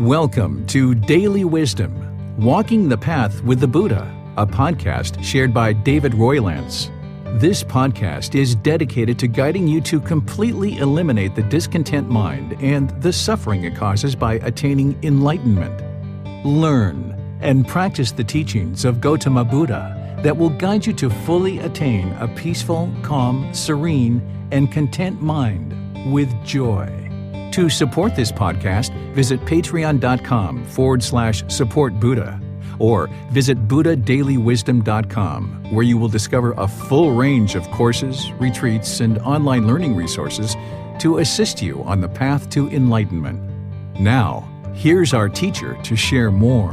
Welcome to Daily Wisdom, Walking the Path with the Buddha, a podcast shared by David Roylance. This podcast is dedicated to guiding you to completely eliminate the discontent mind and the suffering it causes by attaining enlightenment. Learn and practice the teachings of Gotama Buddha that will guide you to fully attain a peaceful, calm, serene, and content mind with joy. To support this podcast, visit patreon.com/support Buddha or visit buddhadailywisdom.com, where you will discover a full range of courses, retreats, and online learning resources to assist you on the path to enlightenment. Now, here's our teacher to share more.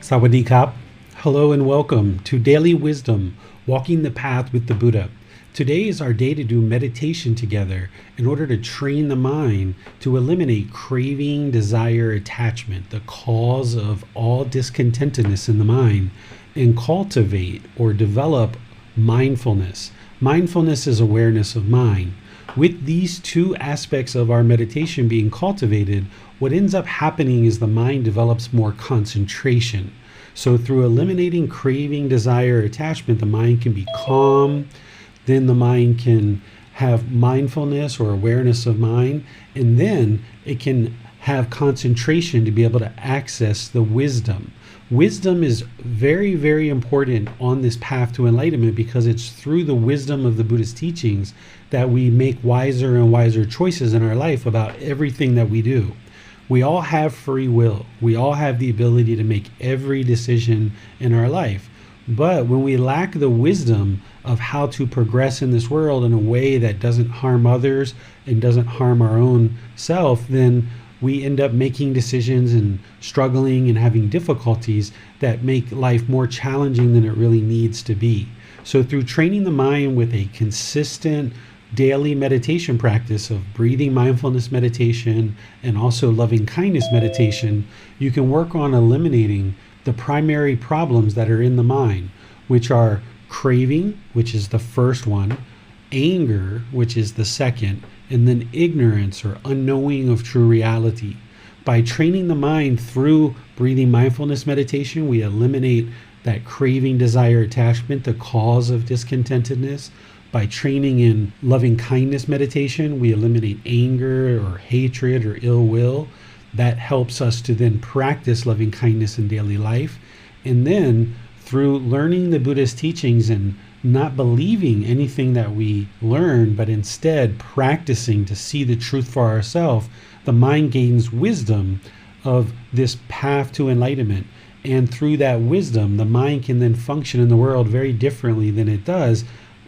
Sawadee Kap. Hello and welcome to Daily Wisdom, Walking the Path with the Buddha. Today is our day to do meditation together in order to train the mind to eliminate craving, desire, attachment, the cause of all discontentedness in the mind, and cultivate or develop mindfulness. Mindfulness is awareness of mind. With these two aspects of our meditation being cultivated, what ends up happening is the mind develops more concentration. So through eliminating craving, desire, attachment, the mind can be calm. Then the mind can have mindfulness or awareness of mind. And then it can have concentration to be able to access the wisdom. Wisdom is very, very important on this path to enlightenment because it's through the wisdom of the Buddha's teachings that we make wiser and wiser choices in our life about everything that we do. We all have free will. We all have the ability to make every decision in our life. But when we lack the wisdom of how to progress in this world in a way that doesn't harm others and doesn't harm our own self, then we end up making decisions and struggling and having difficulties that make life more challenging than it really needs to be. So through training the mind with a consistent daily meditation practice of breathing mindfulness meditation and also loving kindness meditation, you can work on eliminating the primary problems that are in the mind, which are craving, which is the first one, anger, which is the second, and then ignorance or unknowing of true reality. By training the mind through breathing mindfulness meditation, we eliminate that craving, desire, attachment, the cause of discontentedness. By training in loving kindness meditation, we eliminate anger or hatred or ill will. That helps us to then practice loving kindness in daily life. And then through learning the Buddha's teachings and not believing anything that we learn, but instead practicing to see the truth for ourselves, the mind gains wisdom of this path to enlightenment. And through that wisdom, the mind can then function in the world very differently than it does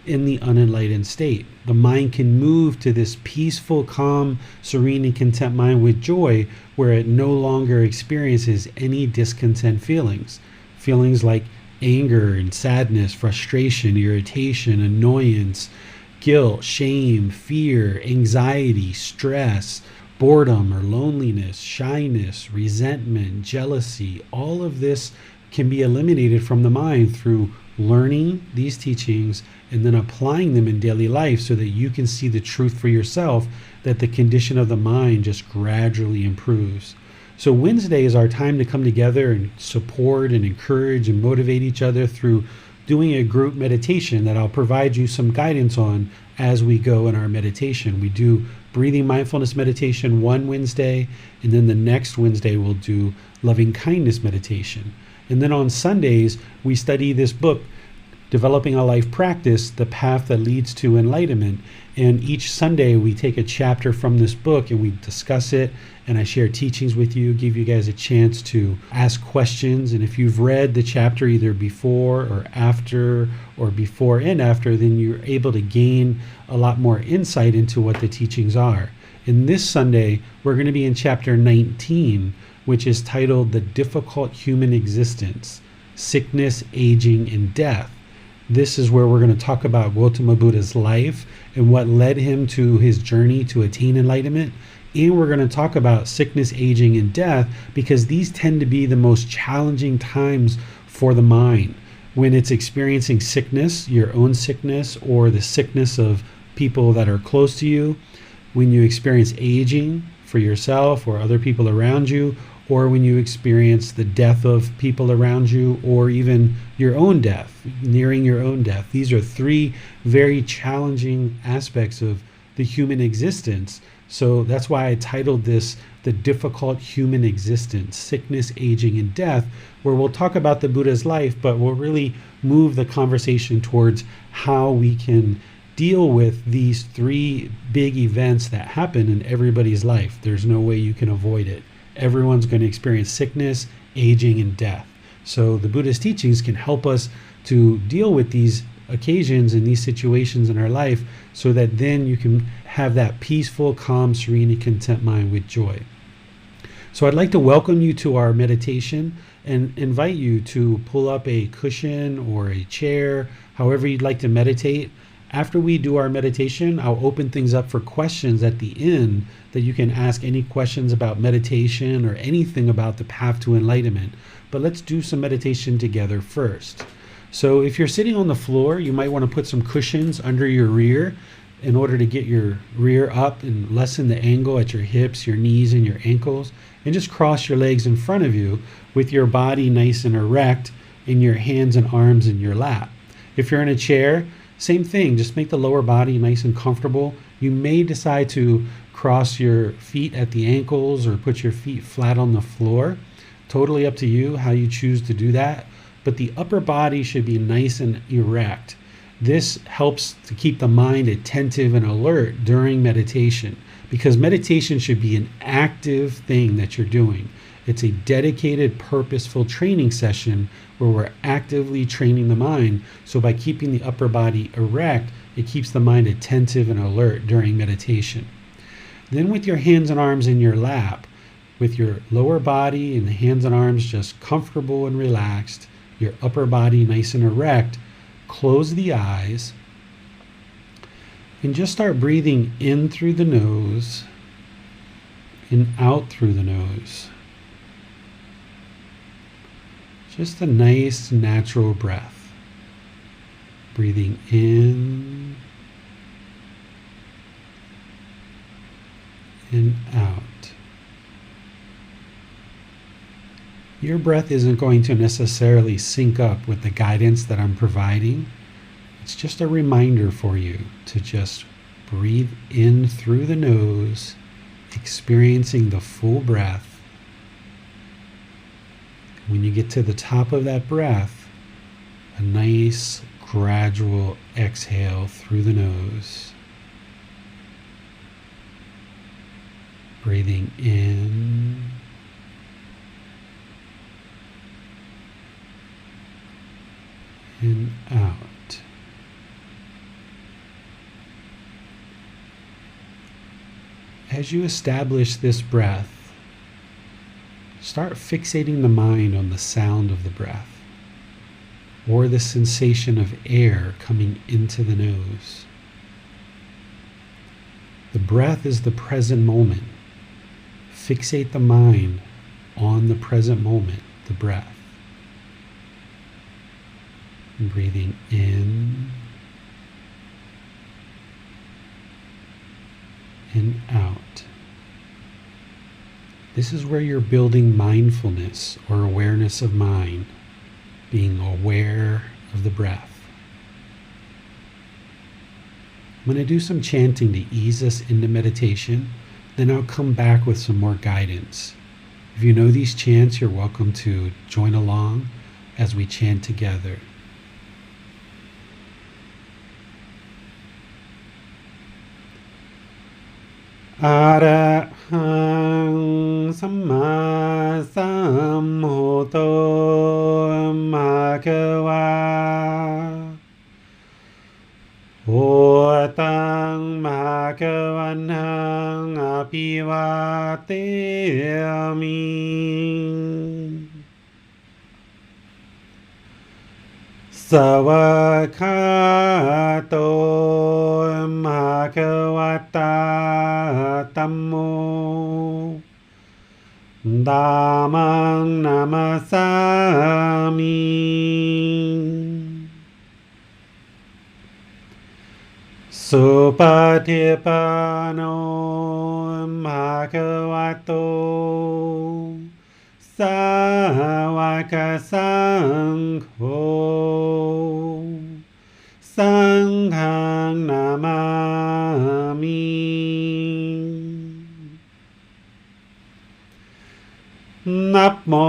in the unenlightened state. The mind can move to this peaceful, calm, serene, and content mind with joy, where it no longer experiences any discontent feelings. Feelings like anger and sadness, frustration, irritation, annoyance, guilt, shame, fear, anxiety, stress, boredom or loneliness, shyness, resentment, jealousy. All of this can be eliminated from the mind through learning these teachings and then applying them in daily life so that you can see the truth for yourself, that the condition of the mind just gradually improves. So Wednesday is our time to come together and support and encourage and motivate each other through doing a group meditation that I'll provide you some guidance on as we go in our meditation. We do breathing mindfulness meditation one Wednesday, and then the next Wednesday we'll do loving kindness meditation. And then on Sundays, we study this book, Developing a Life Practice, The Path That Leads to Enlightenment. And each Sunday, we take a chapter from this book and we discuss it. And I share teachings with you, give you guys a chance to ask questions. And if you've read the chapter either before or after, or before and after, then you're able to gain a lot more insight into what the teachings are. And this Sunday, we're going to be in chapter 19, which is titled The Difficult Human Existence, Sickness, Aging, and Death. This is where we're going to talk about Gotama Buddha's life and what led him to his journey to attain enlightenment. And we're going to talk about sickness, aging, and death because these tend to be the most challenging times for the mind. When it's experiencing sickness, your own sickness, or the sickness of people that are close to you, when you experience aging for yourself or other people around you, or when you experience the death of people around you, or even your own death, nearing your own death. These are three very challenging aspects of the human existence. So that's why I titled this The Difficult Human Existence, Sickness, Aging, and Death, where we'll talk about the Buddha's life, but we'll really move the conversation towards how we can deal with these three big events that happen in everybody's life. There's no way you can avoid it. Everyone's going to experience sickness, aging, and death. So the Buddha's teachings can help us to deal with these occasions and these situations in our life, so that then you can have that peaceful, calm, serene, and content mind with joy. So I'd like to welcome you to our meditation and invite you to pull up a cushion or a chair, however you'd like to meditate. After we do our meditation, I'll open things up for questions at the end, that you can ask any questions about meditation or anything about the path to enlightenment. But let's do some meditation together first. So if you're sitting on the floor, you might want to put some cushions under your rear in order to get your rear up and lessen the angle at your hips, your knees, and your ankles. And just cross your legs in front of you with your body nice and erect, and your hands and arms in your lap. If you're in a chair, same thing, just make the lower body nice and comfortable. You may decide to cross your feet at the ankles or put your feet flat on the floor. Totally up to you how you choose to do that. But the upper body should be nice and erect. This helps to keep the mind attentive and alert during meditation, because meditation should be an active thing that you're doing. It's a dedicated, purposeful training session where we're actively training the mind. So by keeping the upper body erect, it keeps the mind attentive and alert during meditation. Then with your hands and arms in your lap, with your lower body and the hands and arms just comfortable and relaxed, your upper body nice and erect, close the eyes and just start breathing in through the nose and out through the nose. Just a nice natural breath. Breathing in and out. Your breath isn't going to necessarily sync up with the guidance that I'm providing. It's just a reminder for you to just breathe in through the nose, experiencing the full breath. When you get to the top of that breath, a nice gradual exhale through the nose. Breathing in and out. As you establish this breath, start fixating the mind on the sound of the breath, or the sensation of air coming into the nose. The breath is the present moment. Fixate the mind on the present moment, the breath. Breathing in and out. This is where you're building mindfulness or awareness of mind, being aware of the breath. I'm going to do some chanting to ease us into meditation, then I'll come back with some more guidance. If you know these chants, you're welcome to join along as we chant together. Arahang Samma Sambuddho Bhagava Otang Bhagavanang Abhivateyami Savakato Bhagavata Tammo Dhammang Namasami Supatipanno bhagavato sāvaka saṅgho saṅghang namami. Namo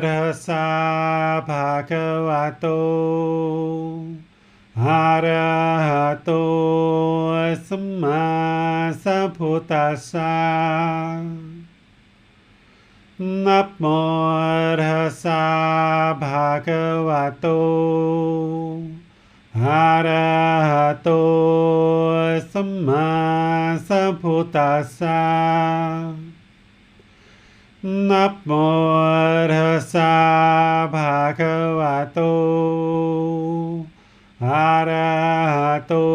tassa bhagavato arahato samma sambuddhassa. Namo tassa bhagavato arahato samma sambuddhassa. Namo tassa bhagavato arahato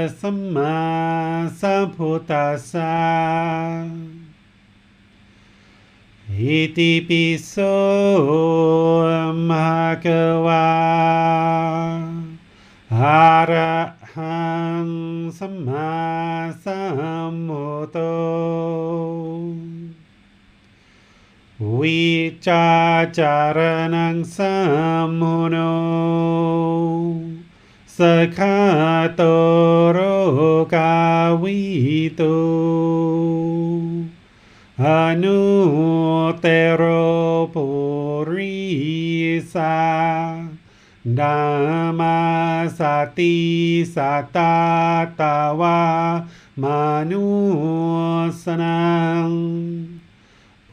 samma sambuddhassa. Iti piso bhagava arahang samma sambuddho. Vicacaranang sammuno sakhatoro kawito anutero purisa dhammasati satatawa manusanang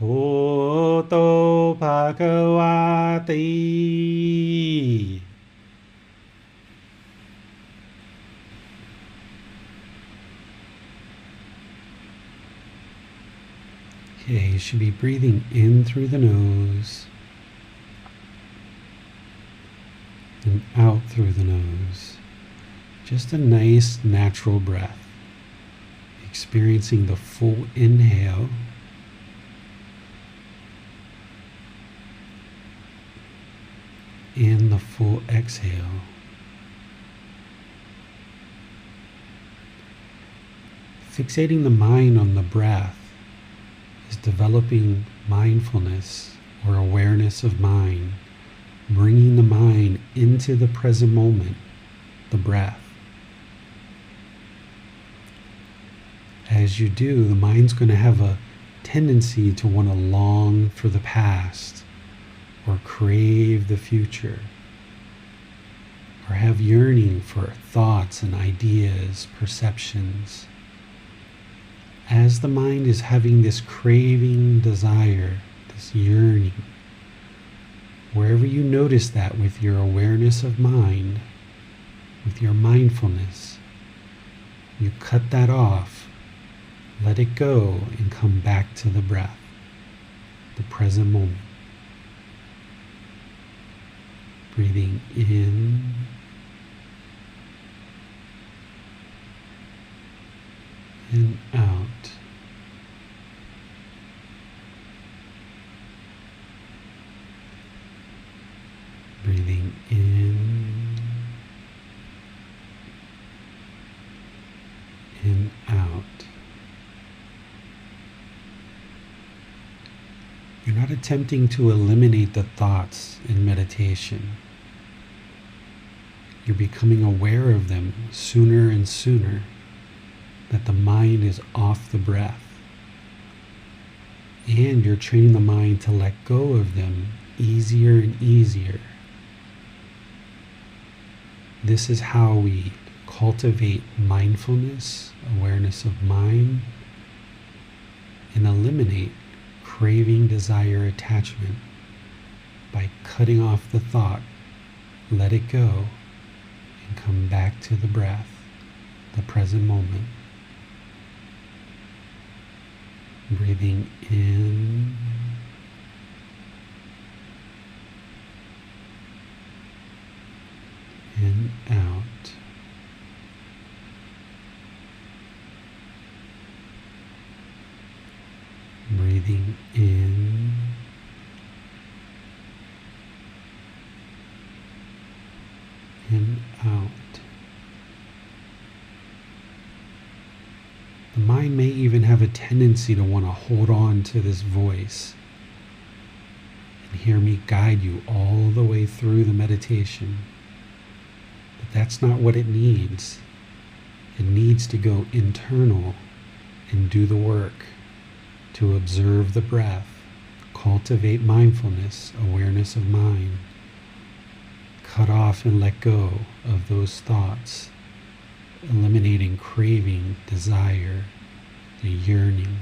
Bhutto Bhagavati. Okay, you should be breathing in through the nose and out through the nose. Just a nice natural breath. Experiencing the full inhale and the full exhale. Fixating the mind on the breath is developing mindfulness or awareness of mind, bringing the mind into the present moment, the breath. As you do, the mind's going to have a tendency to want to long for the past, or crave the future, or have yearning for thoughts and ideas, perceptions. As the mind is having this craving desire, this yearning, wherever you notice that with your awareness of mind, with your mindfulness, you cut that off, let it go, and come back to the breath, the present moment. Breathing in and out. Breathing in and out. You're not attempting to eliminate the thoughts in meditation. You're becoming aware of them sooner and sooner, that the mind is off the breath. And you're training the mind to let go of them easier and easier. This is how we cultivate mindfulness, awareness of mind, and eliminate craving, desire, attachment by cutting off the thought, let it go, and come back to the breath, the present moment. Breathing in and out. Breathing in and out. The mind may even have a tendency to want to hold on to this voice and hear me guide you all the way through the meditation. But that's not what it needs. It needs to go internal and do the work to observe the breath, cultivate mindfulness, awareness of mind, cut off and let go of those thoughts, eliminating craving, desire, the yearning.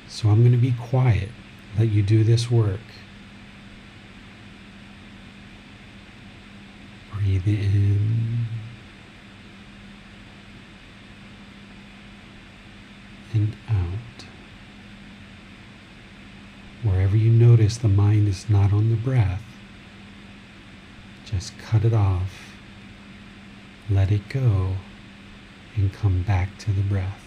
So I'm going to be quiet, let you do this work. Breathe in and out. Wherever you notice the mind is not on the breath, just cut it off, let it go, and come back to the breath.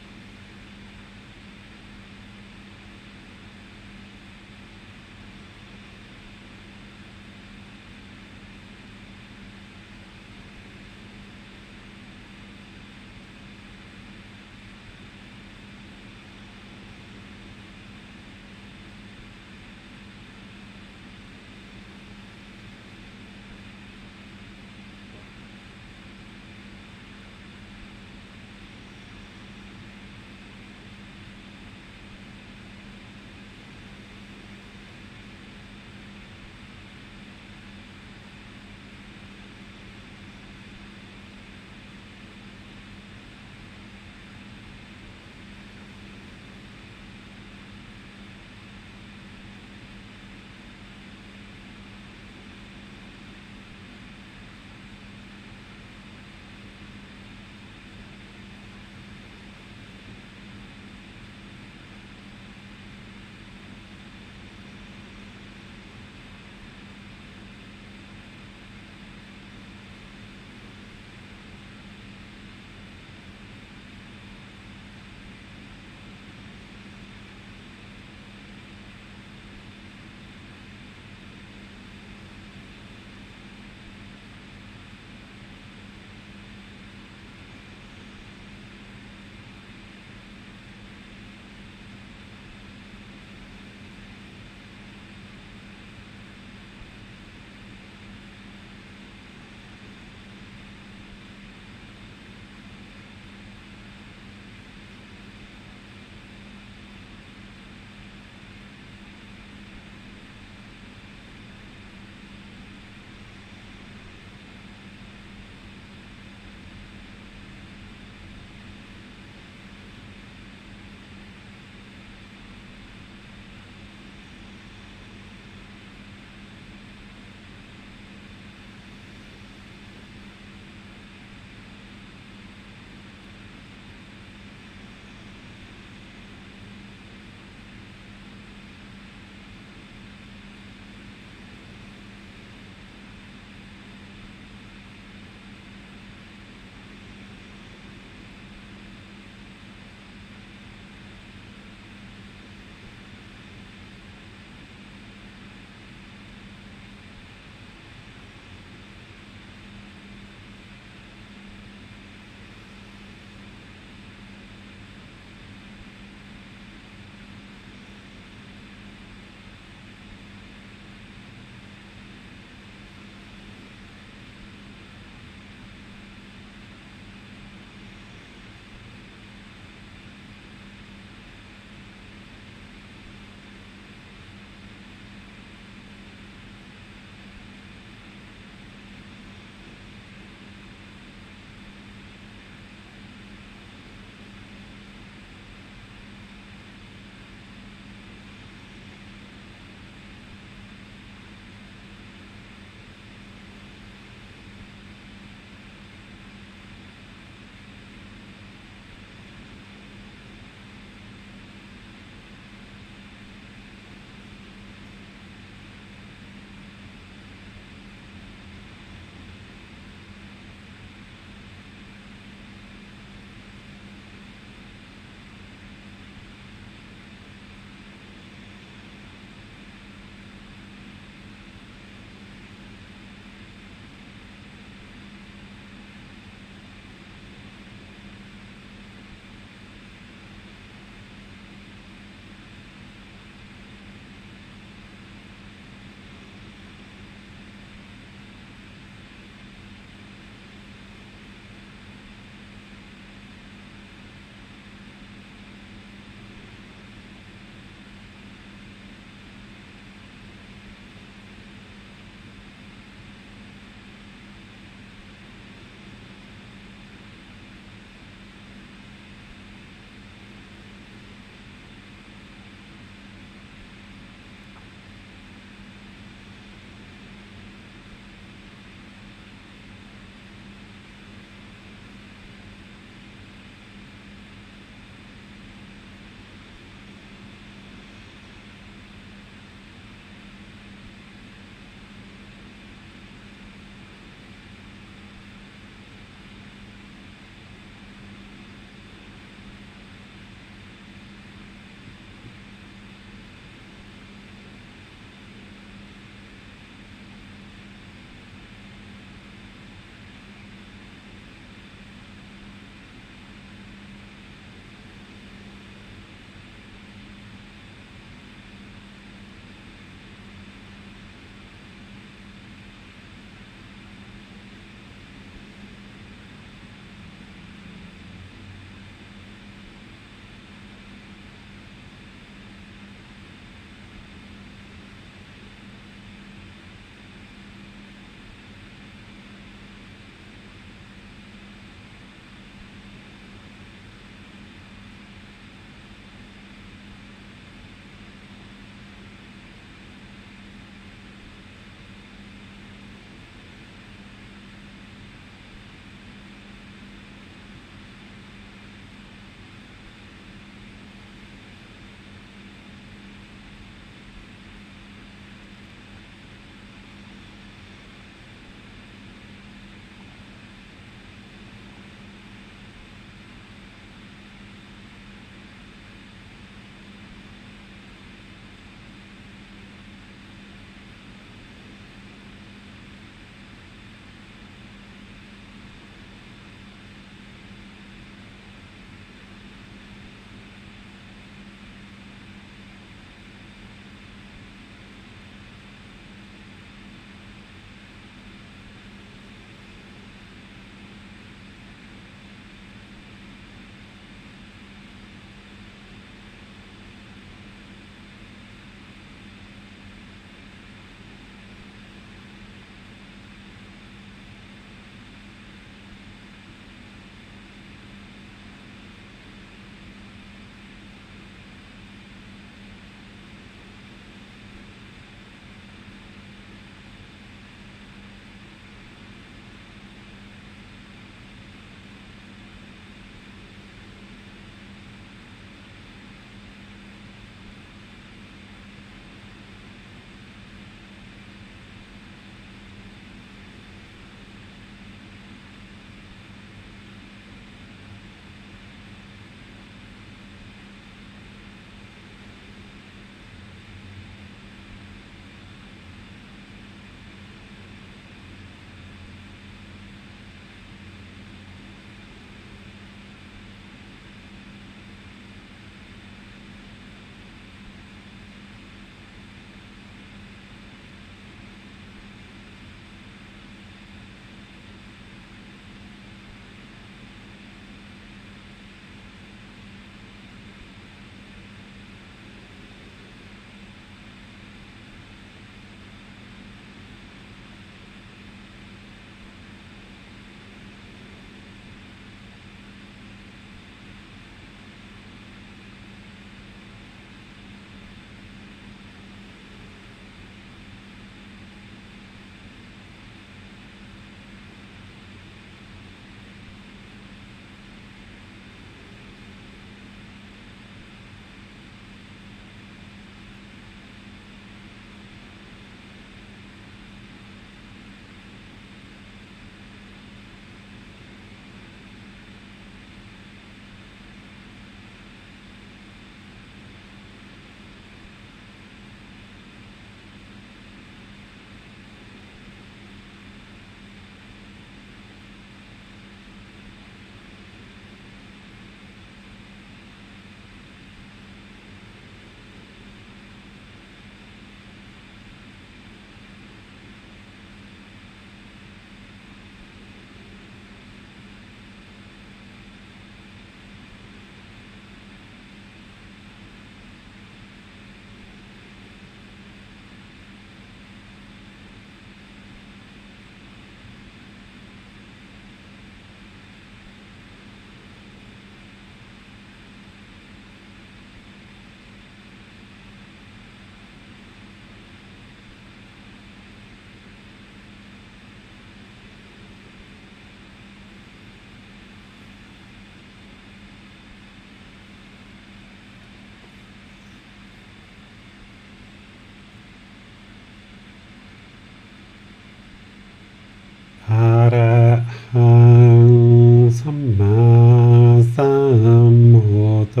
โต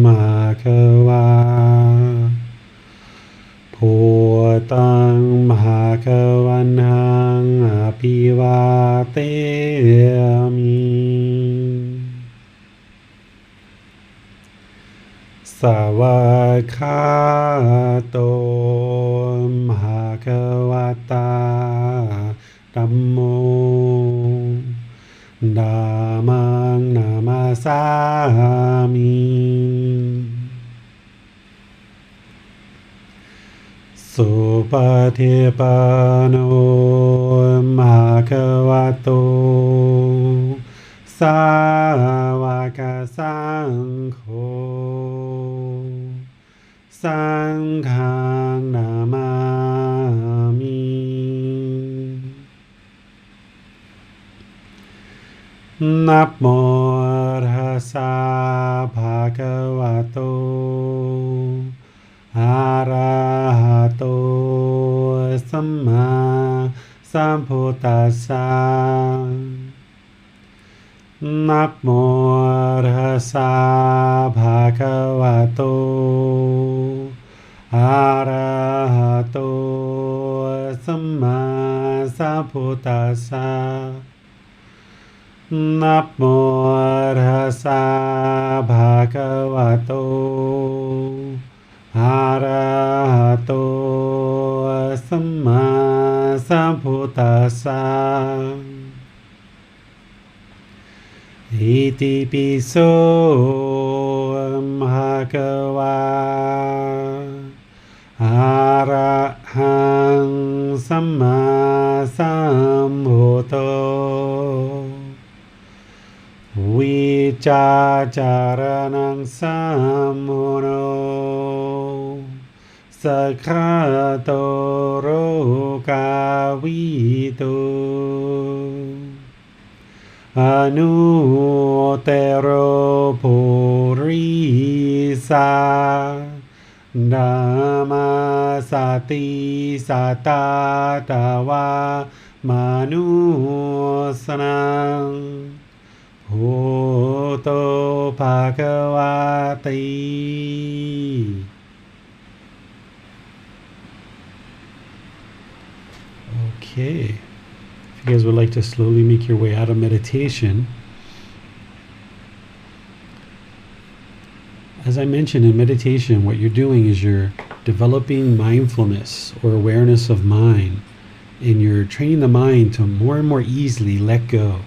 มะคะวาพุทธังมหาคะวันหังอภิวาเทมิสวากขาโตมหาคะวตาธัมโมธัมมังนามาสามิสุปฏิปันโนภะคะวะโตสาวกสังโฆสังฆังนามามินะโมตัสสะภะคะวะโตอะระหะโตสัมมาสัมพุทธัสสะนะโมตัสสะภะคะวะโตอะระหะโตสัมมาสัมพุทธัสสะนะโมตัสสะภะคะวะโตอะระหะโตสัมมาสัมพุทธัสสะอิติปิโสภะคะวะอะระหังสัมมาสัมพุทโธวิจาจารณังสัมโมโนสัคคะโตโรกาวิโตอนุเตโรปุริสานามาสติสัตตาตาวามนุสนังพุทโธภควาติ Okay. If you guys would like to slowly make your way out of meditation, as I mentioned in meditation, what you're doing is you're developing mindfulness or awareness of mind, and you're training the mind to more and more easily let go,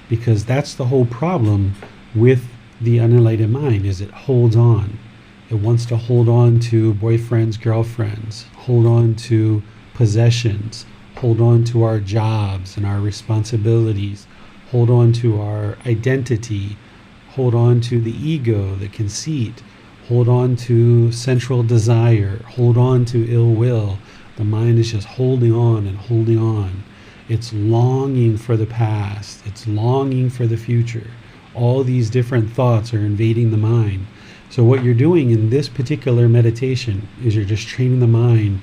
because that's the whole problem with the unenlightened mind, is it holds on. It wants to hold on to boyfriends, girlfriends, hold on to possessions, hold on to our jobs and our responsibilities, hold on to our identity, hold on to the ego, the conceit, hold on to sensual desire, hold on to ill will. The mind is just holding on and holding on. It's longing for the past. It's longing for the future. All these different thoughts are invading the mind. So what you're doing in this particular meditation is you're just training the mind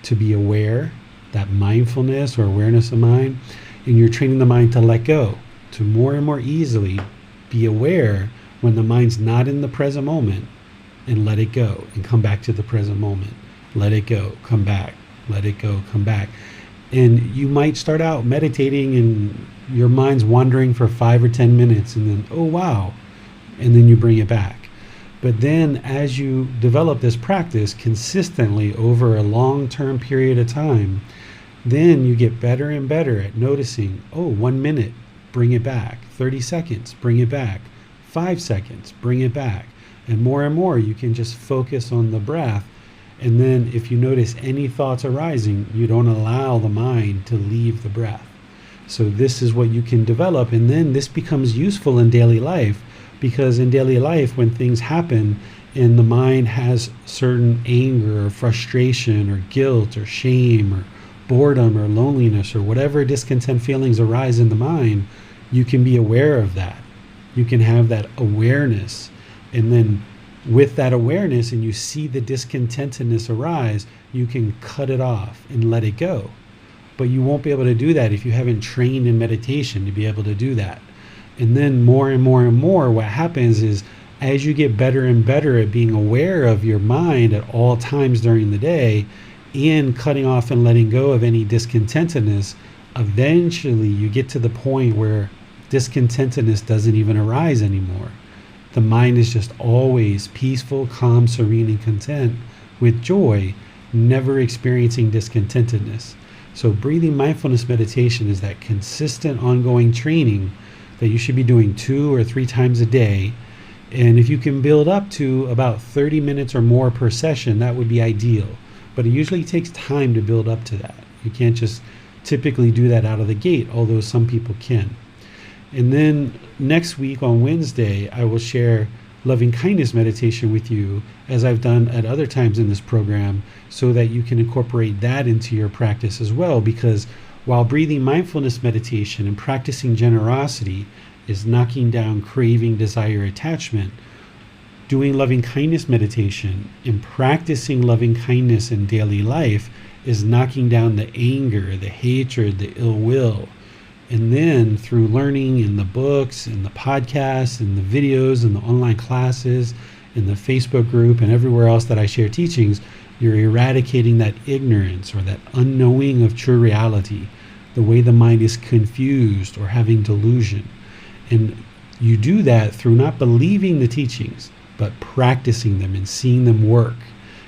to be aware, that mindfulness or awareness of mind, and you're training the mind to let go, to more and more easily be aware when the mind's not in the present moment, and let it go and come back to the present moment. Let it go, come back, let it go, come back. And you might start out meditating and your mind's wandering for 5 or 10 minutes, and then, oh wow, and then you bring it back. But then as you develop this practice consistently over a long-term period of time, then you get better and better at noticing, oh, 1 minute, bring it back. 30 seconds, bring it back. 5 seconds, bring it back. And more you can just focus on the breath. And then if you notice any thoughts arising, you don't allow the mind to leave the breath. So this is what you can develop. And then this becomes useful in daily life, because in daily life, when things happen and the mind has certain anger or frustration or guilt or shame or boredom or loneliness or whatever discontent feelings arise in the mind, you can be aware of that. You can have that awareness. And then with that awareness, and you see the discontentedness arise, you can cut it off and let it go. But you won't be able to do that if you haven't trained in meditation to be able to do that. And then more and more, what happens is as you get better and better at being aware of your mind at all times during the day and cutting off and letting go of any discontentedness, eventually you get to the point where discontentedness doesn't even arise anymore. The mind is just always peaceful, calm, serene, and content with joy, never experiencing discontentedness. So breathing mindfulness meditation is that consistent ongoing training that you should be doing 2 or 3 times a day. And if you can build up to about 30 minutes or more per session, that would be ideal. But it usually takes time to build up to that. You can't just typically do that out of the gate, although some people can. And then next week on Wednesday, I will share loving kindness meditation with you, as I've done at other times in this program, so that you can incorporate that into your practice as well. Because while breathing mindfulness meditation and practicing generosity is knocking down craving, desire, attachment, doing loving kindness meditation and practicing loving kindness in daily life is knocking down the anger, the hatred, the ill will. And then through learning in the books and the podcasts and the videos and the online classes in the Facebook group and everywhere else that I share teachings, you're eradicating that ignorance or that unknowing of true reality, the way the mind is confused or having delusion. And you do that through not believing the teachings, but practicing them and seeing them work.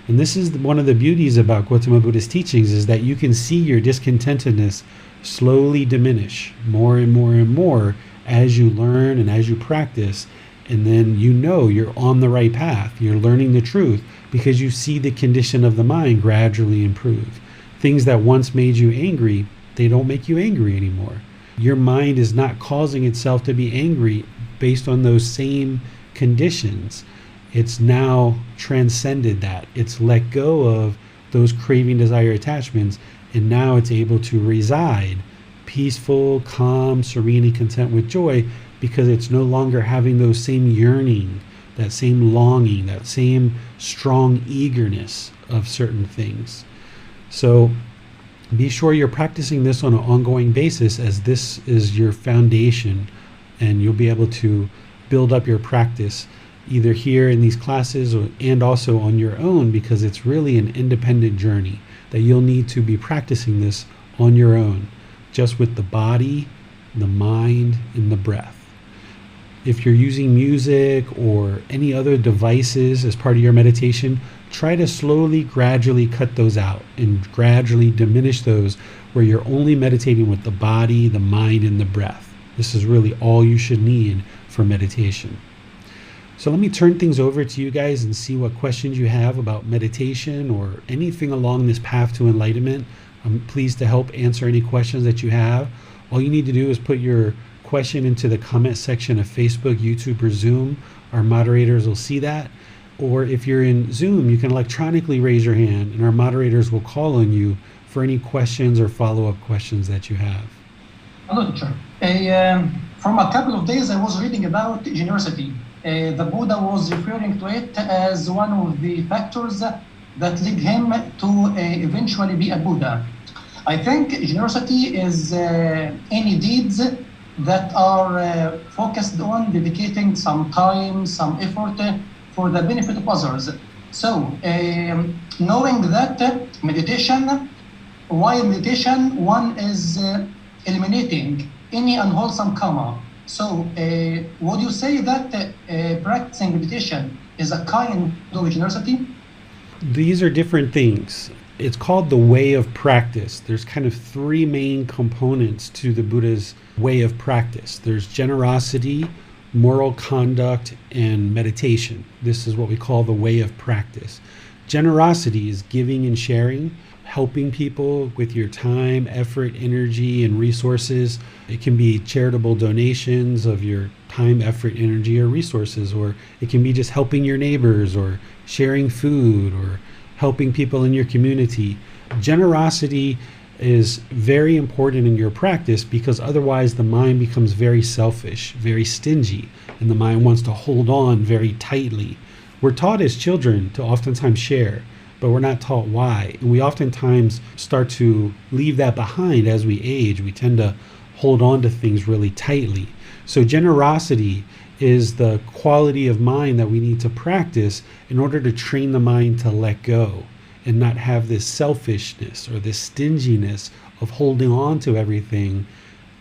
And this is one of the beauties about Gotama Buddha's teachings, is that you can see your discontentedness slowly diminish more and more and more as you learn and as you practice. And then you know you're on the right path. You're learning the truth because you see the condition of the mind gradually improve. Things that once made you angry, they don't make you angry anymore. Your mind is not causing itself to be angry based on those same conditions. It's now transcended that. It's let go of those craving, desire, attachments, and now it's able to reside peaceful, calm, serene, and content with joy, because it's no longer having those same yearning, that same longing, that same strong eagerness of certain things. So be sure you're practicing this on an ongoing basis, as this is your foundation, and you'll be able to build up your practice either here in these classes and also on your own, because it's really an independent journey that you'll need to be practicing this on your own, just with the body, the mind, and the breath. If you're using music or any other devices as part of your meditation, try to slowly, gradually cut those out and gradually diminish those, where you're only meditating with the body, the mind, and the breath. This is really all you should need for meditation. So let me turn things over to you guys and see what questions you have about meditation or anything along this path to enlightenment. I'm pleased to help answer any questions that you have. All you need to do is put your question into the comment section of Facebook, YouTube, or Zoom. Our moderators will see that. Or if you're in Zoom, you can electronically raise your hand and our moderators will call on you for any questions or follow-up questions that you have. Hello, teacher. From a couple of days, I was reading about generosity. The Buddha was referring to it as one of the factors that lead him to eventually be a Buddha. I think generosity is any deeds that are focused on dedicating some time, some effort for the benefit of others. So, knowing that meditation, while meditation, one is eliminating any unwholesome karma. So, would you say that practicing meditation is a kind of generosity? These are different things. It's called the way of practice. There's kind of 3 main components to the Buddha's way of practice. There's generosity, moral conduct, and meditation. This is what we call the way of practice. Generosity is giving and sharing, helping people with your time, effort, energy, and resources. It can be charitable donations of your time, effort, energy, or resources, or it can be just helping your neighbors or sharing food or helping people in your community. Generosity is very important in your practice, because otherwise the mind becomes very selfish, very stingy, and the mind wants to hold on very tightly. We're taught as children to oftentimes share, but we're not taught why. And we oftentimes start to leave that behind as we age. We tend to hold on to things really tightly. So generosity is the quality of mind that we need to practice in order to train the mind to let go and not have this selfishness or this stinginess of holding on to everything,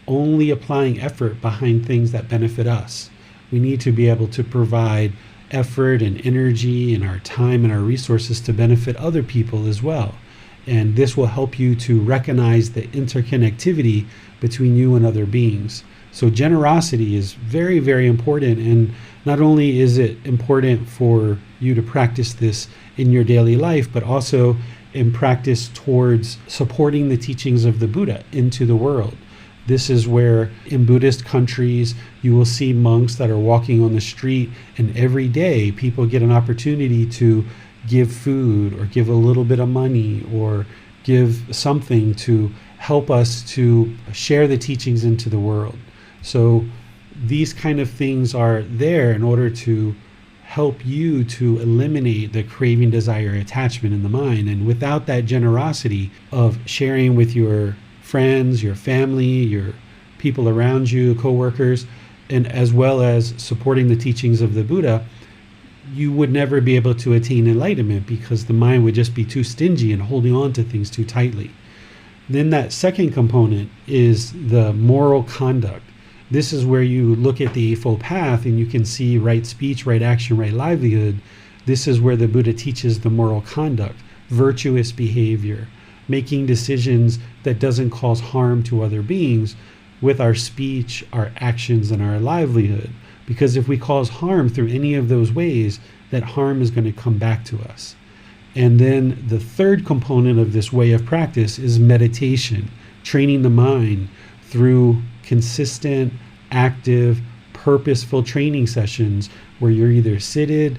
only applying effort behind things that benefit us. We need to be able to provide effort and energy and our time and our resources to benefit other people as well. And this will help you to recognize the interconnectivity between you and other beings. So generosity is very, very important. And not only is it important for you to practice this in your daily life, but also in practice towards supporting the teachings of the Buddha into the world. This is where in Buddhist countries, you will see monks that are walking on the street, and every day people get an opportunity to give food or give a little bit of money or give something to help us to share the teachings into the world. So these kind of things are there in order to help you to eliminate the craving, desire, attachment in the mind. And without that generosity of sharing with your friends, your family, your people around you, coworkers, and as well as supporting the teachings of the Buddha, you would never be able to attain enlightenment because the mind would just be too stingy and holding on to things too tightly. Then that second component is the moral conduct. This is where you look at the Eightfold Path and you can see right speech, right action, right livelihood. This is where the Buddha teaches the moral conduct, virtuous behavior, making decisions that doesn't cause harm to other beings with our speech, our actions, and our livelihood. Because if we cause harm through any of those ways, that harm is going to come back to us. And then the third component of this way of practice is meditation, training the mind through consistent, active, purposeful training sessions where you're either seated,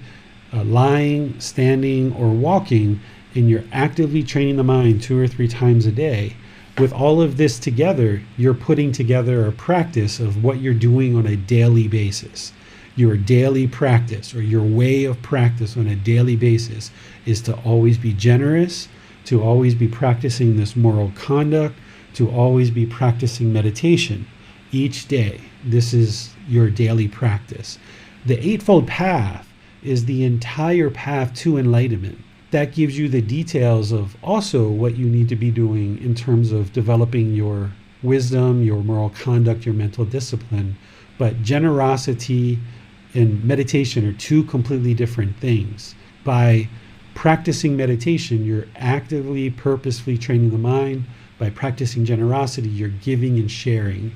lying, standing, or walking, and you're actively training the mind 2 or 3 times a day. With all of this together, you're putting together a practice of what you're doing on a daily basis. Your daily practice or your way of practice on a daily basis is to always be generous, to always be practicing this moral conduct, to always be practicing meditation each day. This is your daily practice. The Eightfold Path is the entire path to enlightenment. That gives you the details of also what you need to be doing in terms of developing your wisdom, your moral conduct, your mental discipline. But generosity and meditation are 2 completely different things. By practicing meditation, you're actively, purposefully training the mind. By practicing generosity, you're giving and sharing.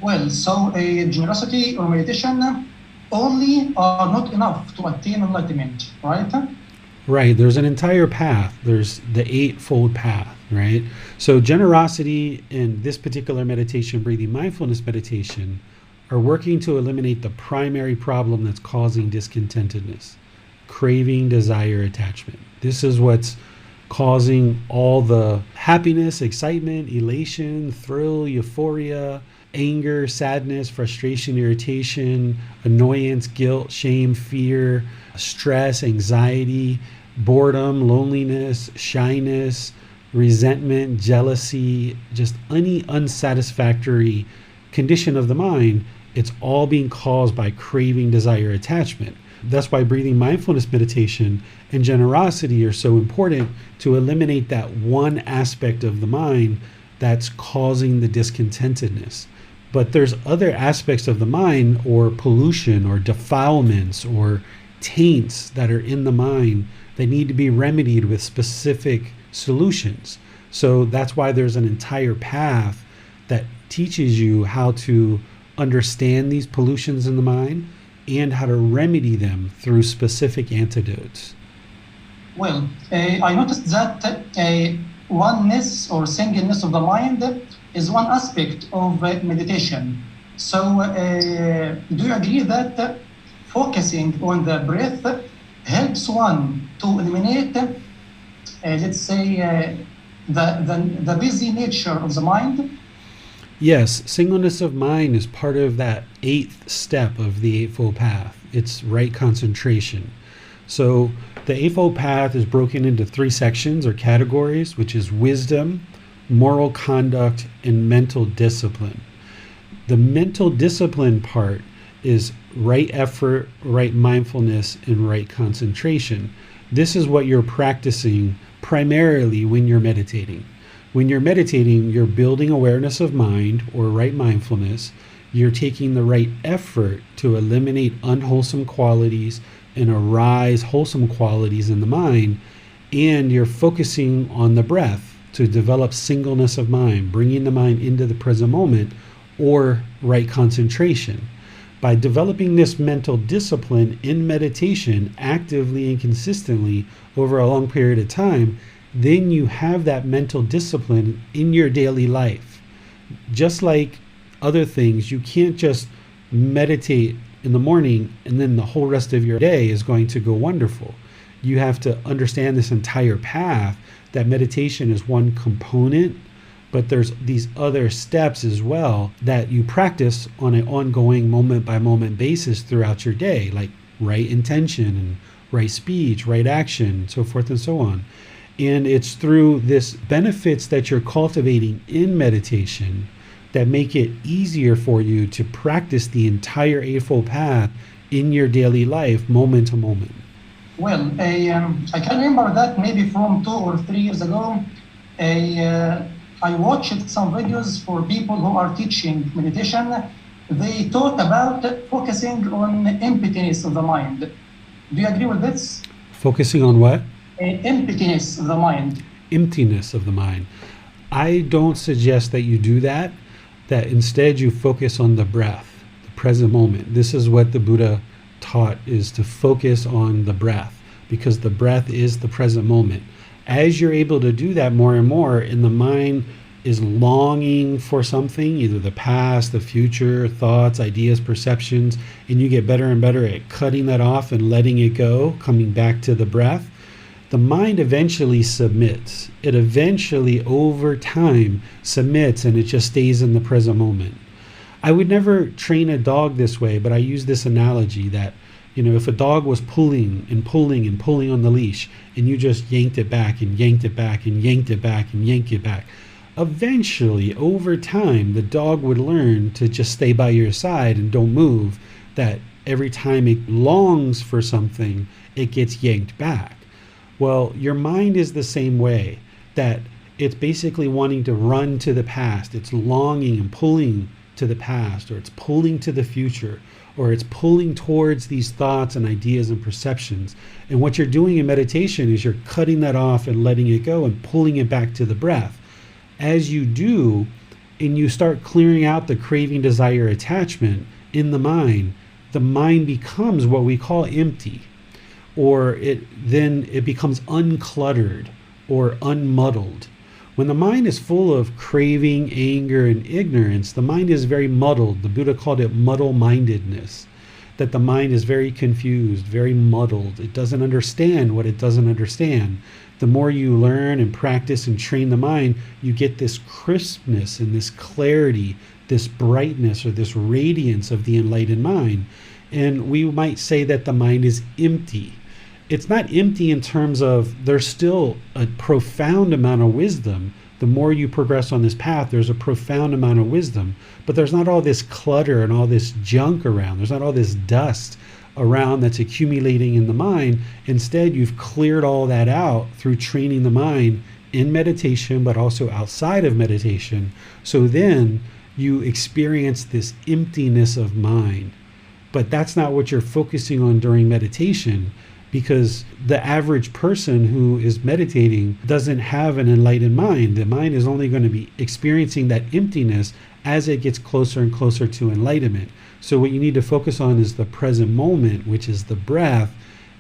Well, so generosity or meditation only are not enough to attain enlightenment, right? Right. There's an entire path. There's the Eightfold Path, right? So generosity and this particular meditation, breathing mindfulness meditation, are working to eliminate the primary problem that's causing discontentedness, craving, desire, attachment. This is what's causing all the happiness, excitement, elation, thrill, euphoria, anger, sadness, frustration, irritation, annoyance, guilt, shame, fear, stress, anxiety, boredom, loneliness, shyness, resentment, jealousy, just any unsatisfactory condition of the mind. It's all being caused by craving, desire, attachment. That's why breathing mindfulness meditation and generosity are so important, to eliminate that one aspect of the mind that's causing the discontentedness. But there's other aspects of the mind, or pollution or defilements or taints that are in the mind that need to be remedied with specific solutions. So that's why there's an entire path that teaches you how to understand these pollutions in the mind and how to remedy them through specific antidotes. Well, I noticed that oneness or singleness of the mind is one aspect of meditation. So do you agree that focusing on the breath helps one to eliminate, let's say, the busy nature of the mind? Yes, singleness of mind is part of that 8th step of the Eightfold Path. It's right concentration. So the Eightfold Path is broken into 3 sections or categories, which is wisdom, moral conduct, and mental discipline. The mental discipline part is right effort, right mindfulness, and right concentration. This is what you're practicing primarily when you're meditating. When you're meditating, you're building awareness of mind or right mindfulness. You're taking the right effort to eliminate unwholesome qualities and arise wholesome qualities in the mind. And you're focusing on the breath to develop singleness of mind, bringing the mind into the present moment or right concentration. By developing this mental discipline in meditation actively and consistently over a long period of time, then you have that mental discipline in your daily life. Just like other things, you can't just meditate in the morning and then the whole rest of your day is going to go wonderful. You have to understand this entire path, that meditation is one component, but there's these other steps as well that you practice on an ongoing moment by moment basis throughout your day, like right intention and right speech, right action, so forth and so on. And it's through this benefits that you're cultivating in meditation that make it easier for you to practice the entire Eightfold Path in your daily life, moment to moment. Well, I can remember that maybe from 2 or 3 years ago, I watched some videos for people who are teaching meditation. They taught about focusing on emptiness of the mind. Do you agree with this? Focusing on what? Emptiness of the mind. Emptiness of the mind. I don't suggest that you do that instead you focus on the breath, the present moment. This is what the Buddha taught, is to focus on the breath, because the breath is the present moment. As you're able to do that more and more, and the mind is longing for something, either the past, the future, thoughts, ideas, perceptions, and you get better and better at cutting that off and letting it go, coming back to the breath, the mind eventually submits. It eventually, over time, submits, and it just stays in the present moment. I would never train a dog this way, but I use this analogy that, if a dog was pulling and pulling and pulling on the leash, and you just yanked it back and yanked it back and yanked it back and yanked it back, eventually, over time, the dog would learn to just stay by your side and don't move, that every time it longs for something, it gets yanked back. Well, your mind is the same way, that it's basically wanting to run to the past. It's longing and pulling to the past, or it's pulling to the future, or it's pulling towards these thoughts and ideas and perceptions. And what you're doing in meditation is you're cutting that off and letting it go and pulling it back to the breath. As you do, and you start clearing out the craving, desire, attachment in the mind becomes what we call empty, or it becomes uncluttered or unmuddled. When the mind is full of craving, anger, and ignorance, the mind is very muddled. The Buddha called it muddle-mindedness, that the mind is very confused, very muddled. It doesn't understand what it doesn't understand. The more you learn and practice and train the mind, you get this crispness and this clarity, this brightness or this radiance of the enlightened mind. And we might say that the mind is empty. It's not empty in terms of there's still a profound amount of wisdom. The more you progress on this path, there's a profound amount of wisdom, but there's not all this clutter and all this junk around. There's not all this dust around that's accumulating in the mind. Instead, you've cleared all that out through training the mind in meditation, but also outside of meditation. So then you experience this emptiness of mind. But that's not what you're focusing on during meditation, because the average person who is meditating doesn't have an enlightened mind. The mind is only going to be experiencing that emptiness as it gets closer and closer to enlightenment. So what you need to focus on is the present moment, which is the breath,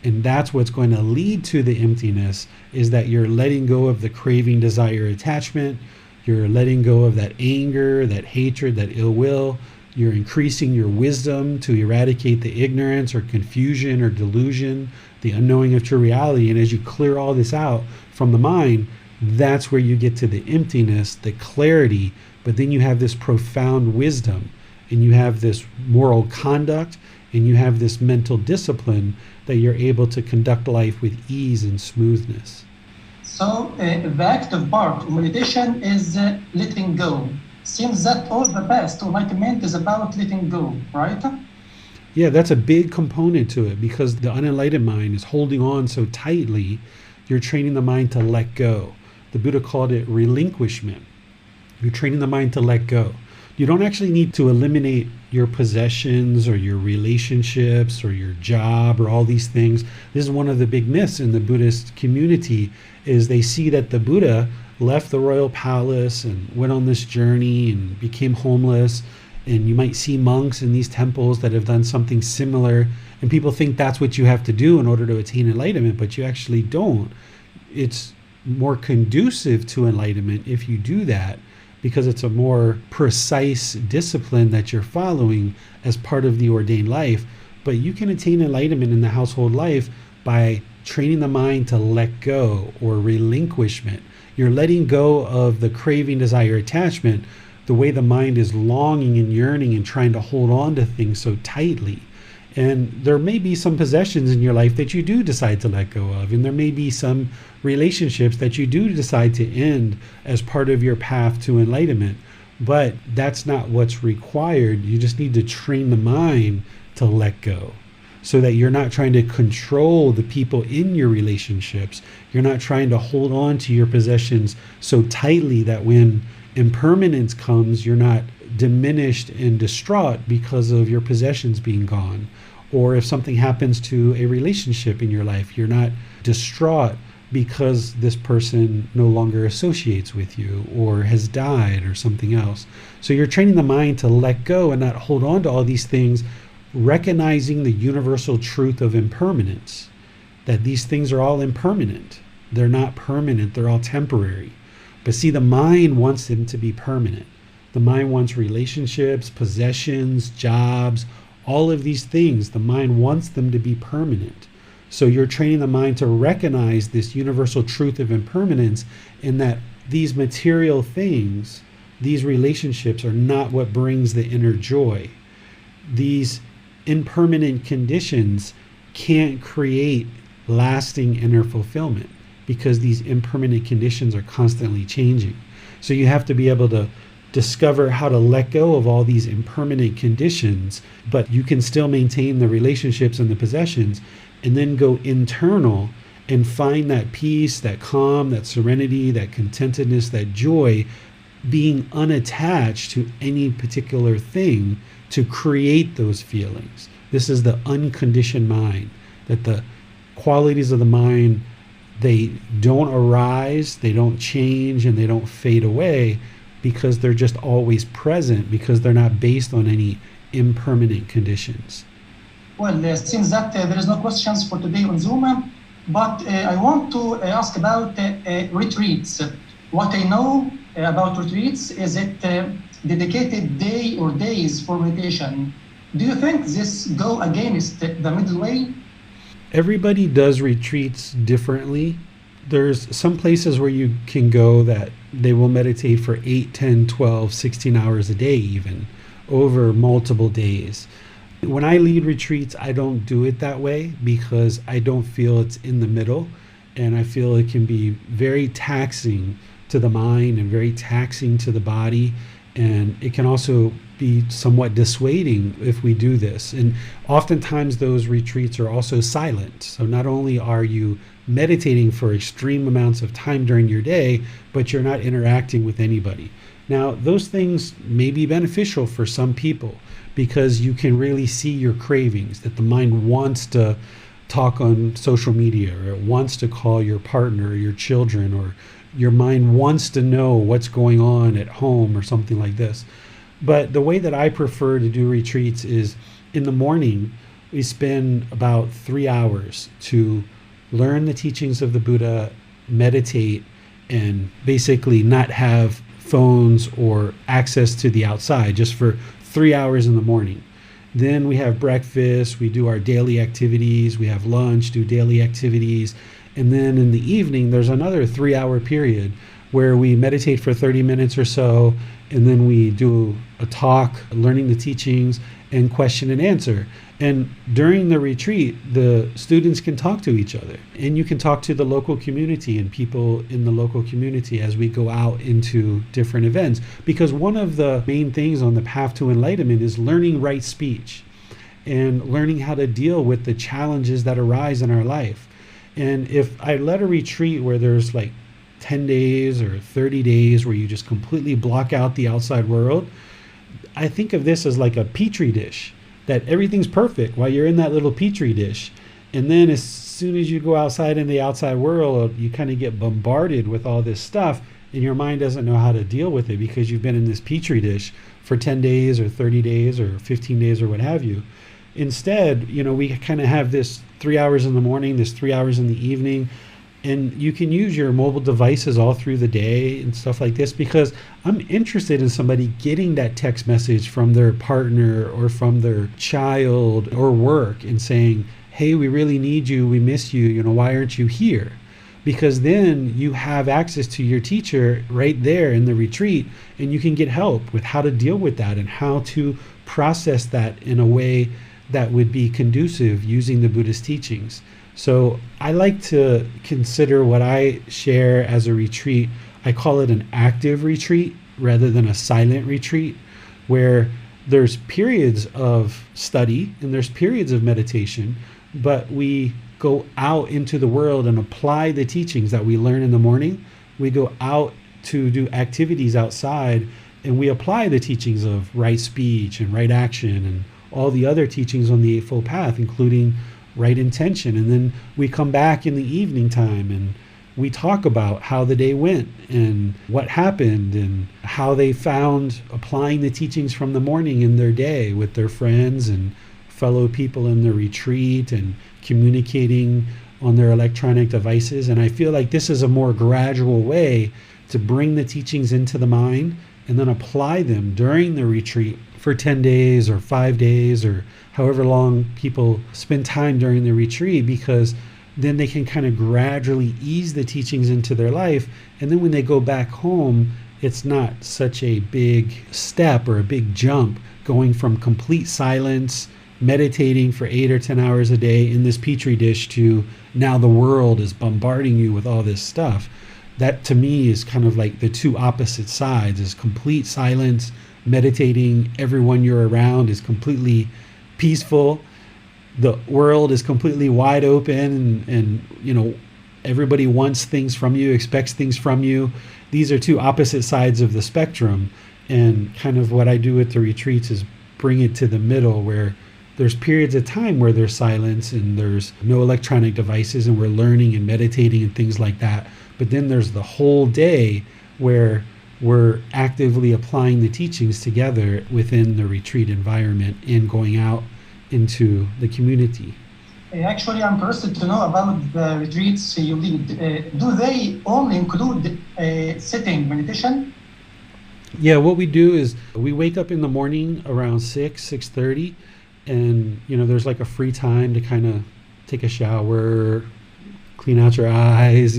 and that's what's going to lead to the emptiness, is that you're letting go of the craving, desire, attachment, you're letting go of that anger, that hatred, that ill will. You're increasing your wisdom to eradicate the ignorance or confusion or delusion, the unknowing of true reality. And as you clear all this out from the mind, that's where you get to the emptiness, the clarity, but then you have this profound wisdom, and you have this moral conduct, and you have this mental discipline that you're able to conduct life with ease and smoothness. So the active part of meditation is letting go. Seems that all the past enlightenment is about letting go, right? Yeah, that's a big component to it, because the unenlightened mind is holding on so tightly. You're training the mind to let go. The Buddha called it relinquishment. You're training the mind to let go. You don't actually need to eliminate your possessions or your relationships or your job or all these things. This is one of the big myths in the Buddhist community, is they see that the Buddha left the royal palace and went on this journey and became homeless. And you might see monks in these temples that have done something similar, and people think that's what you have to do in order to attain enlightenment, but you actually don't. It's more conducive to enlightenment if you do that, because it's a more precise discipline that you're following as part of the ordained life. But you can attain enlightenment in the household life by training the mind to let go, or relinquishment. You're letting go of the craving, desire, attachment, the way the mind is longing and yearning and trying to hold on to things so tightly. And there may be some possessions in your life that you do decide to let go of. And there may be some relationships that you do decide to end as part of your path to enlightenment. But that's not what's required. You just need to train the mind to let go, so that you're not trying to control the people in your relationships. You're not trying to hold on to your possessions so tightly that when impermanence comes, you're not diminished and distraught because of your possessions being gone. Or if something happens to a relationship in your life, you're not distraught because this person no longer associates with you or has died or something else. So you're training the mind to let go and not hold on to all these things, recognizing the universal truth of impermanence, that these things are all impermanent. They're not permanent, they're all temporary. But see, the mind wants them to be permanent. The mind wants relationships, possessions, jobs, all of these things. The mind wants them to be permanent. So you're training the mind to recognize this universal truth of impermanence, in that these material things, these relationships, are not what brings the inner joy. These impermanent conditions can't create lasting inner fulfillment, because these impermanent conditions are constantly changing. So you have to be able to discover how to let go of all these impermanent conditions, but you can still maintain the relationships and the possessions, and then go internal and find that peace, that calm, that serenity, that contentedness, that joy, being unattached to any particular thing to create those feelings. This is the unconditioned mind, that the qualities of the mind, they don't arise, they don't change, and they don't fade away, because they're just always present, because they're not based on any impermanent conditions. Well, since that there is no questions for today on Zoom, but I want to ask about retreats. What I know about retreats is it dedicated day or days for meditation. Do you think this go against the middle way? Everybody does retreats differently. There's some places where you can go that they will meditate for 8, 10, 12, 16 hours a day, even over multiple days. When I lead retreats, I don't do it that way, because I don't feel it's in the middle, and I feel it can be very taxing to the mind and very taxing to the body, and it can also be somewhat dissuading if we do this. And oftentimes those retreats are also silent. So not only are you meditating for extreme amounts of time during your day, but you're not interacting with anybody. Now, those things may be beneficial for some people, because you can really see your cravings, that the mind wants to talk on social media, or it wants to call your partner or your children, or your mind wants to know what's going on at home or something like this. But the way that I prefer to do retreats is in the morning, we spend about 3 hours to learn the teachings of the Buddha, meditate, and basically not have phones or access to the outside, just for 3 hours in the morning. Then we have breakfast, we do our daily activities, we have lunch, do daily activities. And then in the evening, there's another 3-hour period where we meditate for 30 minutes or so, and then we do a talk, learning the teachings, and question and answer. And during the retreat, the students can talk to each other, and you can talk to the local community and people in the local community as we go out into different events. Because one of the main things on the path to enlightenment is learning right speech. and learning how to deal with the challenges that arise in our life. And if I led a retreat where there's like 10 days or 30 days where you just completely block out the outside world, I think of this as like a petri dish, that everything's perfect while you're in that little petri dish. And then as soon as you go outside in the outside world, you kind of get bombarded with all this stuff, and your mind doesn't know how to deal with it because you've been in this petri dish for 10 days or 30 days or 15 days or what have you. Instead, we kind of have this 3 hours in the morning, this 3 hours in the evening, and you can use your mobile devices all through the day and stuff like this, because I'm interested in somebody getting that text message from their partner or from their child or work and saying, hey, we really need you, we miss you, why aren't you here? Because then you have access to your teacher right there in the retreat, and you can get help with how to deal with that and how to process that in a way that would be conducive using the Buddhist teachings. So I like to consider what I share as a retreat, I call it an active retreat rather than a silent retreat, where there's periods of study and there's periods of meditation, but we go out into the world and apply the teachings that we learn in the morning. We go out to do activities outside, and we apply the teachings of right speech and right action and all the other teachings on the Eightfold Path, including right intention. And then we come back in the evening time and we talk about how the day went and what happened and how they found applying the teachings from the morning in their day with their friends and fellow people in the retreat and communicating on their electronic devices. And I feel like this is a more gradual way to bring the teachings into the mind and then apply them during the retreat for 10 days or 5 days or however long people spend time during the retreat, because then they can kind of gradually ease the teachings into their life. And then when they go back home, it's not such a big step or a big jump going from complete silence, meditating for 8 or 10 hours a day in this petri dish to now the world is bombarding you with all this stuff. That to me is kind of like the two opposite sides, is complete silence, meditating, everyone you're around is completely peaceful, the world is completely wide open, and everybody wants things from you, expects things from you. These are two opposite sides of the spectrum, and kind of what I do at the retreats is bring it to the middle, where there's periods of time where there's silence and there's no electronic devices and we're learning and meditating and things like that. But then there's the whole day where we're actively applying the teachings together within the retreat environment and going out into the community. Actually, I'm interested to know about the retreats you lead. Do they only include sitting meditation? Yeah, what we do is we wake up in the morning around 6:30, and there's like a free time to kind of take a shower, clean out your eyes,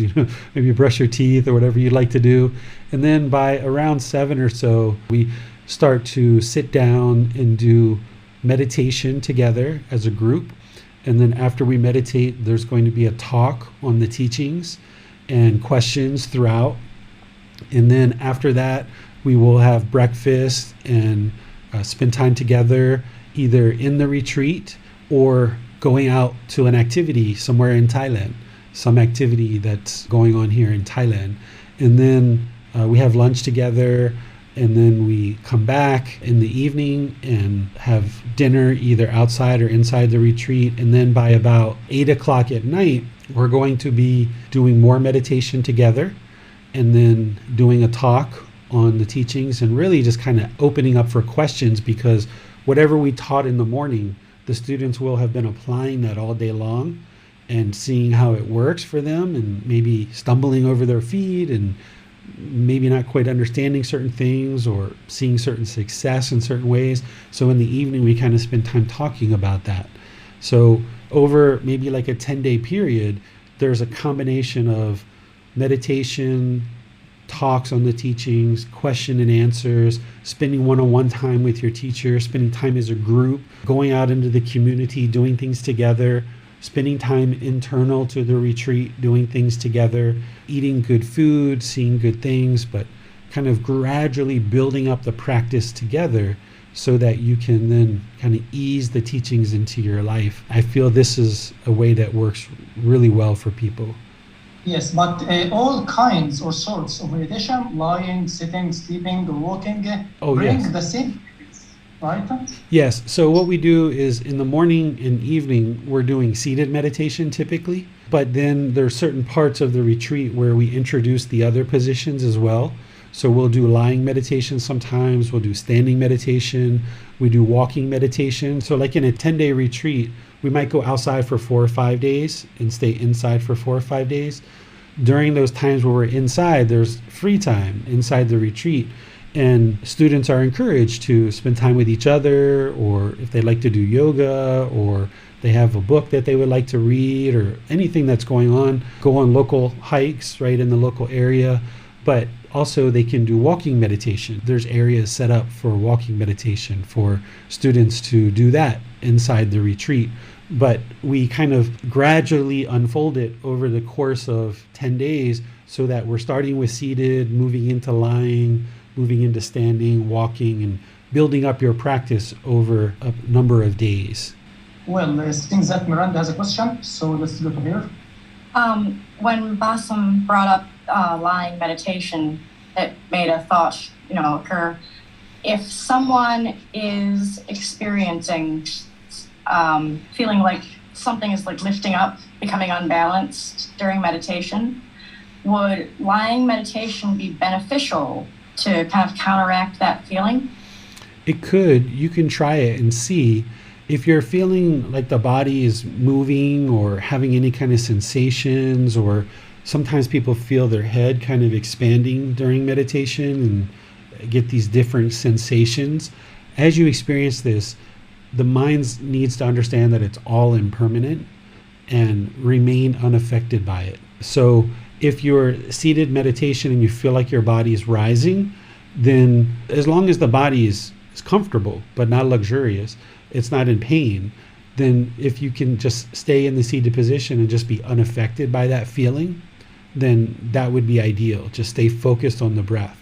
maybe brush your teeth or whatever you'd like to do. And then by around 7 or so, we start to sit down and do meditation together as a group. And then after we meditate, there's going to be a talk on the teachings and questions throughout. And then after that, we will have breakfast and spend time together, either in the retreat or going out to an activity somewhere in Thailand, some activity that's going on here in Thailand. And then we have lunch together, and then we come back in the evening and have dinner either outside or inside the retreat. And then by about 8 o'clock at night, we're going to be doing more meditation together and then doing a talk on the teachings and really just kind of opening up for questions, because whatever we taught in the morning, the students will have been applying that all day long and seeing how it works for them, and maybe stumbling over their feet and maybe not quite understanding certain things or seeing certain success in certain ways. So in the evening, we kind of spend time talking about that. So over maybe like a 10-day period, there's a combination of meditation, talks on the teachings, question and answers, spending one-on-one time with your teacher, spending time as a group, going out into the community, doing things together, spending time internal to the retreat, doing things together, eating good food, seeing good things, but kind of gradually building up the practice together so that you can then kind of ease the teachings into your life. I feel this is a way that works really well for people. Yes, but all kinds or sorts of meditation, lying, sitting, sleeping, or walking, bring yes. the same, right? Yes. So what we do is in the morning and evening, we're doing seated meditation typically, but then there's certain parts of the retreat where we introduce the other positions as well. So we'll do lying meditation sometimes, we'll do standing meditation, we do walking meditation. So like in a 10-day retreat, we might go outside for 4 or 5 days and stay inside for 4 or 5 days. During those times where we're inside, there's free time inside the retreat. And students are encouraged to spend time with each other, or if they like to do yoga, or they have a book that they would like to read, or anything that's going on, go on local hikes right in the local area. But also they can do walking meditation. There's areas set up for walking meditation for students to do that inside the retreat. But we kind of gradually unfold it over the course of 10 days so that we're starting with seated, moving into lying, moving into standing, walking, and building up your practice over a number of days. Well, it seems that Miranda has a question, so let's go to her. When Bassem brought up lying meditation, it made a thought, occur. If someone is experiencing, feeling like something is like lifting up, becoming unbalanced during meditation, would lying meditation be beneficial to kind of counteract that feeling? It could. You can try it and see. If you're feeling like the body is moving or having any kind of sensations, or sometimes people feel their head kind of expanding during meditation and get these different sensations. As you experience this, the mind needs to understand that it's all impermanent and remain unaffected by it. So if you're seated meditation and you feel like your body is rising, then as long as the body is comfortable but not luxurious, it's not in pain, then if you can just stay in the seated position and just be unaffected by that feeling, then that would be ideal. Just stay focused on the breath.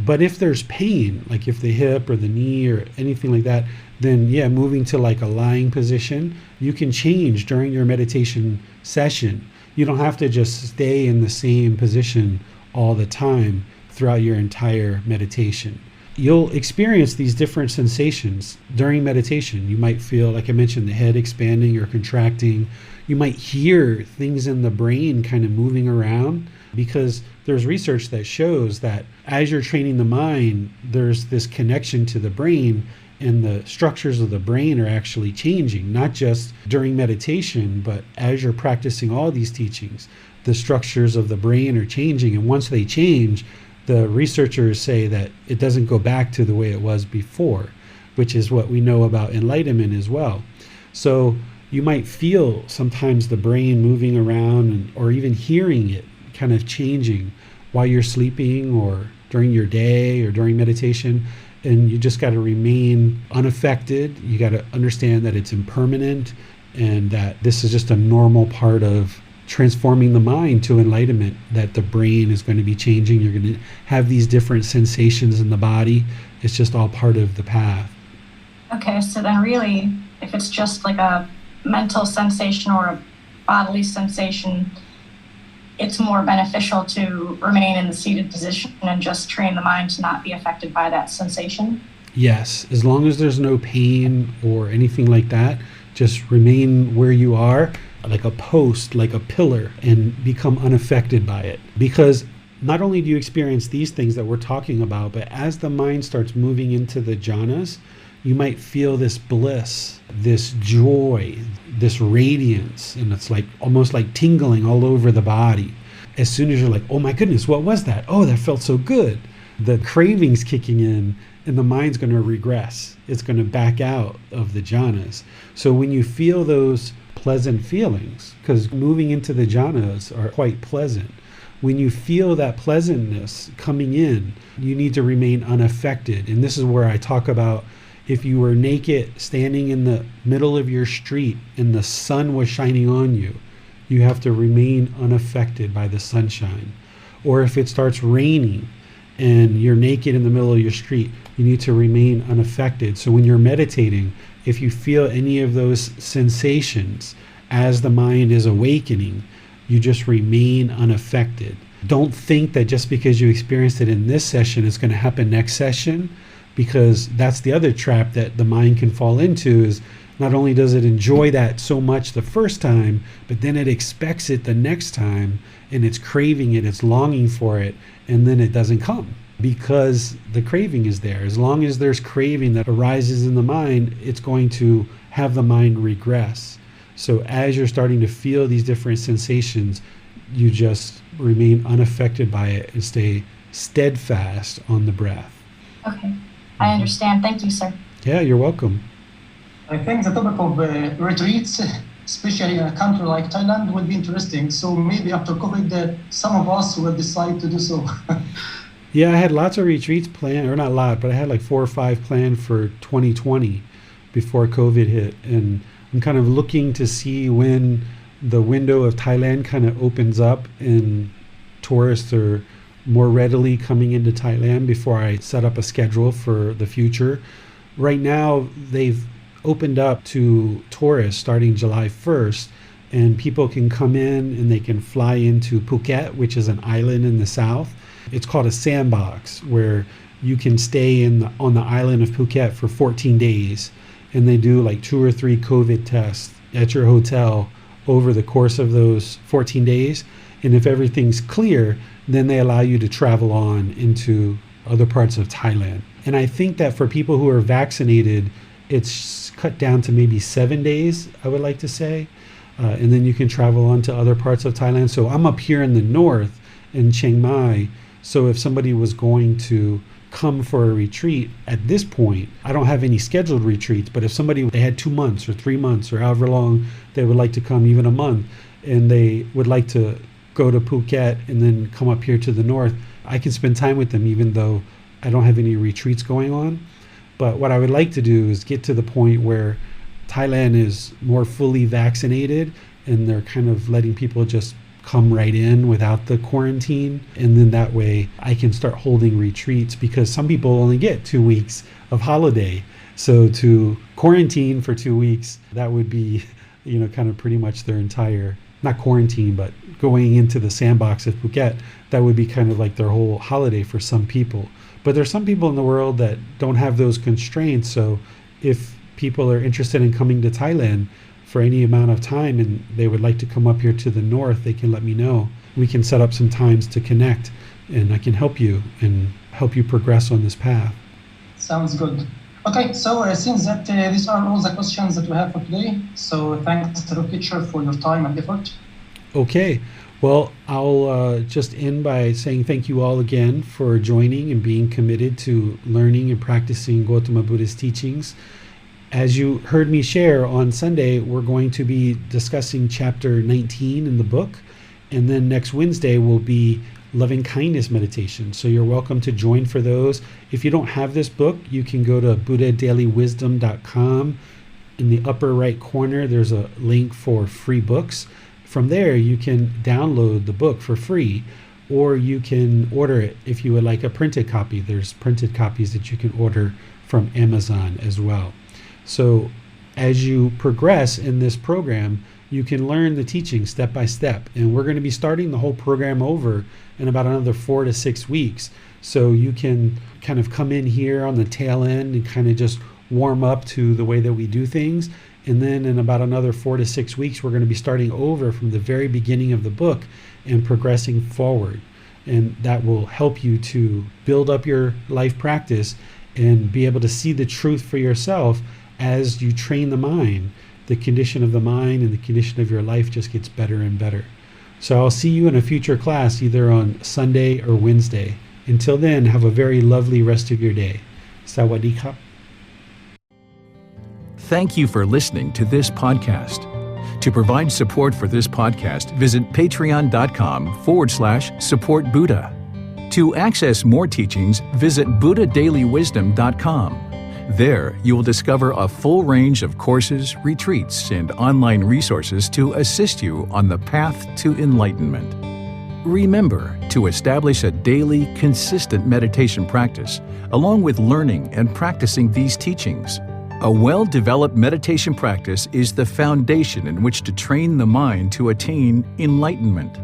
But if there's pain, like if the hip or the knee or anything like that, then yeah, moving to like a lying position, you can change during your meditation session. You don't have to just stay in the same position all the time throughout your entire meditation. You'll experience these different sensations during meditation. You might feel, like I mentioned, the head expanding or contracting. You might hear things in the brain kind of moving around, because there's research that shows that as you're training the mind, there's this connection to the brain, and the structures of the brain are actually changing, not just during meditation, but as you're practicing all these teachings, the structures of the brain are changing. And once they change, the researchers say that it doesn't go back to the way it was before, which is what we know about enlightenment as well. So you might feel sometimes the brain moving around, or even hearing it kind of changing while you're sleeping or during your day or during meditation. And you just got to remain unaffected. You got to understand that it's impermanent and that this is just a normal part of transforming the mind to enlightenment, that the brain is going to be changing. You're going to have these different sensations in the body. It's just all part of the path. Okay, so then really, if it's just like a mental sensation or a bodily sensation, it's more beneficial to remain in the seated position and just train the mind to not be affected by that sensation? Yes, as long as there's no pain or anything like that, just remain where you are, like a post, like a pillar, and become unaffected by it. Because not only do you experience these things that we're talking about, but as the mind starts moving into the jhanas, you might feel this bliss, this joy, this radiance, and it's like almost like tingling all over the body. As soon as you're like, oh my goodness, what was that? Oh, that felt so good. The craving's kicking in, and the mind's going to regress. It's going to back out of the jhanas. So when you feel those pleasant feelings, because moving into the jhanas are quite pleasant, when you feel that pleasantness coming in, you need to remain unaffected. And this is where I talk about, if you were naked standing in the middle of your street and the sun was shining on you, you have to remain unaffected by the sunshine. Or if it starts raining and you're naked in the middle of your street, You need to remain unaffected. So when you're meditating, if you feel any of those sensations as the mind is awakening, you just remain unaffected. Don't think that just because you experienced it in this session, it's going to happen next session, because that's the other trap that the mind can fall into, is not only does it enjoy that so much the first time, but then it expects it the next time, and it's craving it, it's longing for it, and then it doesn't come because the craving is there. As long as there's craving that arises in the mind, it's going to have the mind regress. So as you're starting to feel these different sensations, you just remain unaffected by it and stay steadfast on the breath. Okay, I understand. Thank you, sir. Yeah, you're welcome. I think the topic of retreats, especially in a country like Thailand, will be interesting. So maybe after COVID, some of us will decide to do so. Yeah, I had lots of retreats planned, or not a lot, but I had like 4 or 5 planned for 2020 before COVID hit. And I'm kind of looking to see when the window of Thailand kind of opens up and tourists are more readily coming into Thailand before I set up a schedule for the future. Right now, they've opened up to tourists starting July 1st, and people can come in and they can fly into Phuket, which is an island in the south. It's called a sandbox, where you can stay on the island of Phuket for 14 days, and they do like 2 or 3 COVID tests at your hotel over the course of those 14 days. And if everything's clear, then they allow you to travel on into other parts of Thailand. And I think that for people who are vaccinated, it's cut down to maybe 7 days, I would like to say. And then you can travel on to other parts of Thailand. So I'm up here in the north in Chiang Mai. So if somebody was going to come for a retreat at this point, I don't have any scheduled retreats, but if they had 2 months or 3 months or however long they would like to come, even a month, and they would like to go to Phuket and then come up here to the north, I can spend time with them even though I don't have any retreats going on. But what I would like to do is get to the point where Thailand is more fully vaccinated and they're kind of letting people just come right in without the quarantine. And then that way I can start holding retreats, because some people only get 2 weeks of holiday. So to quarantine for 2 weeks, that would be, kind of pretty much their entire, not quarantine, but going into the sandbox of Phuket, that would be kind of like their whole holiday for some people. But there's some people in the world that don't have those constraints. So if people are interested in coming to Thailand for any amount of time and they would like to come up here to the north, they can let me know. We can set up some times to connect, and I can help you and help you progress on this path. Sounds good. Okay, so it seems that these are all the questions that we have for today. So thanks to the teacher for your time and effort. Okay. Well, I'll just end by saying thank you all again for joining and being committed to learning and practicing Gotama Buddha's teachings. As you heard me share on Sunday, we're going to be discussing chapter 19 in the book. And then next Wednesday will be loving kindness meditation. So you're welcome to join for those. If you don't have this book, you can go to buddhadailywisdom.com. In the upper right corner, there's a link for free books. From there, you can download the book for free, or you can order it if you would like a printed copy. There's printed copies that you can order from Amazon as well. So as you progress in this program, you can learn the teaching step by step. And we're going to be starting the whole program over in about another 4 to 6 weeks. So you can kind of come in here on the tail end and kind of just warm up to the way that we do things. And then in about another 4 to 6 weeks, we're going to be starting over from the very beginning of the book and progressing forward. And that will help you to build up your life practice and be able to see the truth for yourself as you train the mind. The condition of the mind and the condition of your life just gets better and better. So I'll see you in a future class either on Sunday or Wednesday. Until then, have a very lovely rest of your day. Sawadee krap. Thank you for listening to this podcast. To provide support for this podcast, visit patreon.com/support Buddha. To access more teachings, visit buddhadailywisdom.com. There, you will discover a full range of courses, retreats, and online resources to assist you on the path to enlightenment. Remember to establish a daily, consistent meditation practice, along with learning and practicing these teachings. A well-developed meditation practice is the foundation in which to train the mind to attain enlightenment.